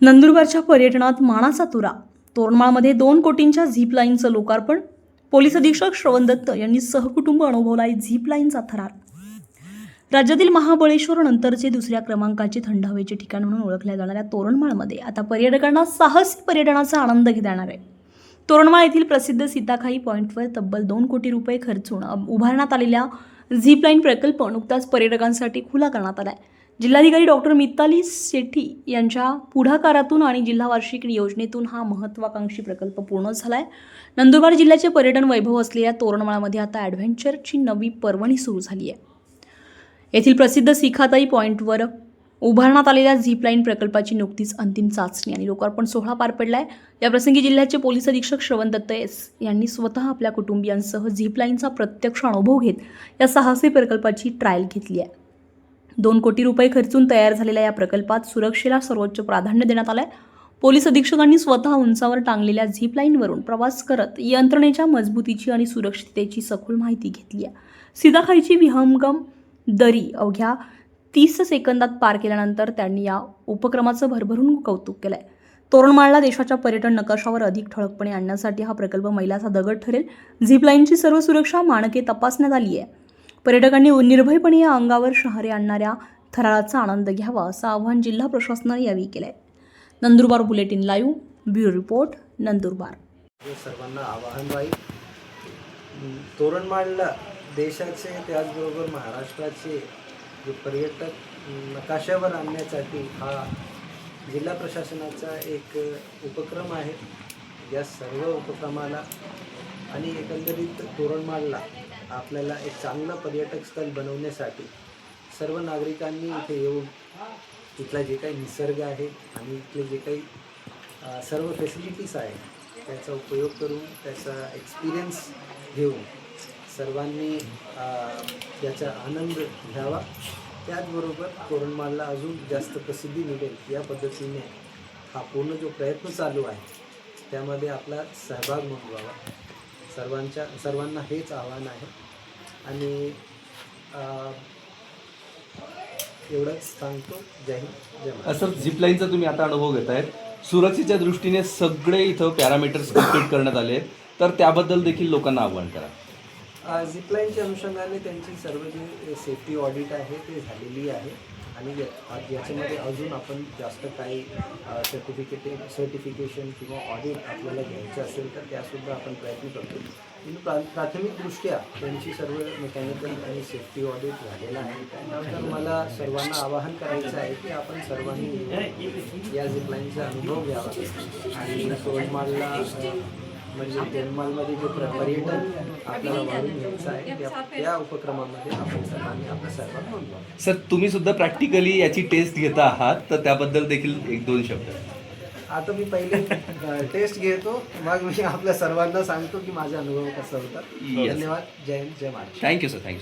नंदुरबारच्या पर्यटनात मानाचा तुरा. तोरणमाळमध्ये 2 कोटींच्या झीप लाईनचं लोकार्पण. पोलीस अधीक्षक श्रवण दत्त यांनी सहकुटुंब अनुभवलाय झीप लाईनचा थरार. राज्यातील महाबळेश्वर नंतरचे दुसऱ्या क्रमांकाचे थंड हवेचे ठिकाण म्हणून ओळखल्या जाणाऱ्या तोरणमाळमध्ये आता पर्यटकांना साहसी पर्यटनाचा आनंद घेता येणार आहे. तोरणमाळ येथील प्रसिद्ध सीताखाई पॉईंटवर तब्बल 2 कोटी रुपये खर्चून उभारण्यात आलेल्या झीप लाईन प्रकल्प नुकताच पर्यटकांसाठी खुला करण्यात आला आहे. जिल्हाधिकारी डॉक्टर मिताली सेठी यांच्या पुढाकारातून आणि जिल्हा वार्षिक योजनेतून हा महत्त्वाकांक्षी प्रकल्प पूर्ण झाला आहे. नंदुरबार जिल्ह्याचे पर्यटन वैभव असलेल्या तोरणमाळमध्ये आता ॲडव्हेंचरची नवी पर्वणी सुरू झाली आहे. येथील प्रसिद्ध सीताखाई पॉईंटवर उभारण्यात आलेल्या झीप लाईन प्रकल्पाची नुकतीच अंतिम चाचणी आणि लोकार्पण सोहळा पार पडला आहे. या प्रसंगी जिल्ह्याचे पोलीस अधीक्षक श्रवण दत्त यांनी स्वतः आपल्या कुटुंबियांसह झीप लाईनचा प्रत्यक्ष अनुभव घेत या साहसी प्रकल्पाची ट्रायल घेतली आहे. 2 कोटी रुपये खर्चून तयार झालेल्या या प्रकल्पात सुरक्षेला सर्वोच्च प्राधान्य देण्यात आलं आहे. पोलीस अधीक्षकांनी स्वतः उंचावर टांगलेल्या झीप लाईनवरून प्रवास करत यंत्रणेच्या मजबूतीची आणि सुरक्षिततेची सखोल माहिती घेतली आहे. सीताखाईची विहंगम दरी अवघ्या 30 सेकंदात पार केल्यानंतर त्यांनी या उपक्रमाचं भरभरून कौतुक केलंय. तोरणमाळला देशाच्या पर्यटन नकाशावर अधिक ठळकपणे आणण्यासाठी हा प्रकल्प मैलाचा दगड ठरेल. झीप लाईनची सर्व सुरक्षा मानके तपासण्यात आली आहे. पर्यटकांनी निर्भयपणे या अंगावर शहरे आणणाऱ्या थराराचा आनंद घ्यावा असं आवाहन जिल्हा प्रशासनाने यावेळी केलंय. Nandurbar bulletin live bureau report Nandurbar. सर्वांना आवाहन राहील, तोरणमाळला देशाचे त्याचबरोबर महाराष्ट्राचे जे पर्यटक नकाशावर आणण्यासाठी हा जिल्हा प्रशासनाचा एक उपक्रम आहे. या सर्व उपक्रमाला आणि एकंदरीत तोरणमाळला आपल्याला एक चांगलं पर्यटक स्थळ बनवण्यासाठी सर्व नागरिकांनी इथे येऊन इथला जे काही निसर्ग आहे आणि इथले जे काही सर्व फॅसिलिटीज आहेत त्याचा उपयोग करून त्याचा एक्सपिरियन्स घेऊन सर्वांनी याचा आनंद घ्यावा. त्याचबरोबर तोरणमाळला अजून जास्त प्रसिद्धी मिळेल या पद्धतीने हा पूर्ण जो प्रयत्न चालू आहे त्यामध्ये आपला सहभाग नोंदवावा. सर्वांना हेच आव्हान आहे आणि एवढंच सांगतो. जय हिंद, जय महाराष्ट्र. सर, झिप लाईनचा तुम्ही आता अनुभव घेताय. सुरक्षेच्या दृष्टीने सगळे इथं पॅरामीटर्स कम्प्लीट करण्यात आले, तर त्याबद्दल देखील लोकांना आव्हान करा. झिपलाईनच्या अनुषंगाने त्यांची सर्व जी सेफ्टी ऑडिट आहे ते झालेली आहे आणि याच्यामध्ये अजून आपण जास्त काही सर्टिफिकेशन किंवा ऑडिट आपल्याला घ्यायचं असेल तर त्यासुद्धा आपण प्रयत्न करतो. पण प्राथमिकदृष्ट्या त्यांची सर्व मेकॅनिकल आणि सेफ्टी ऑडिट झालेलं आहे. त्यानंतर मला सर्वांना आवाहन करायचं आहे की आपण सर्वांनी या झिपलाईनचा अनुभव घ्यावा आणि तोरणमाळला म्हणजे तोरणमाळमध्ये जे पर्यटन आपल्याला वाढून घ्यायचं आहे त्या उपक्रमामध्ये आपण सर्वांनी आपला सहभाग नोंदवा. सर, तुम्ही सुद्धा प्रॅक्टिकली याची टेस्ट घेता आहात, तर त्याबद्दल देखील 1-2 शब्द. आता मी पहिले टेस्ट घेतो, मग मी आपल्या सर्वांना सांगतो की माझा अनुभव कसा होता. धन्यवाद. जय हिंद, जय महाराष्ट्र. Thank you sir. थँक्यू.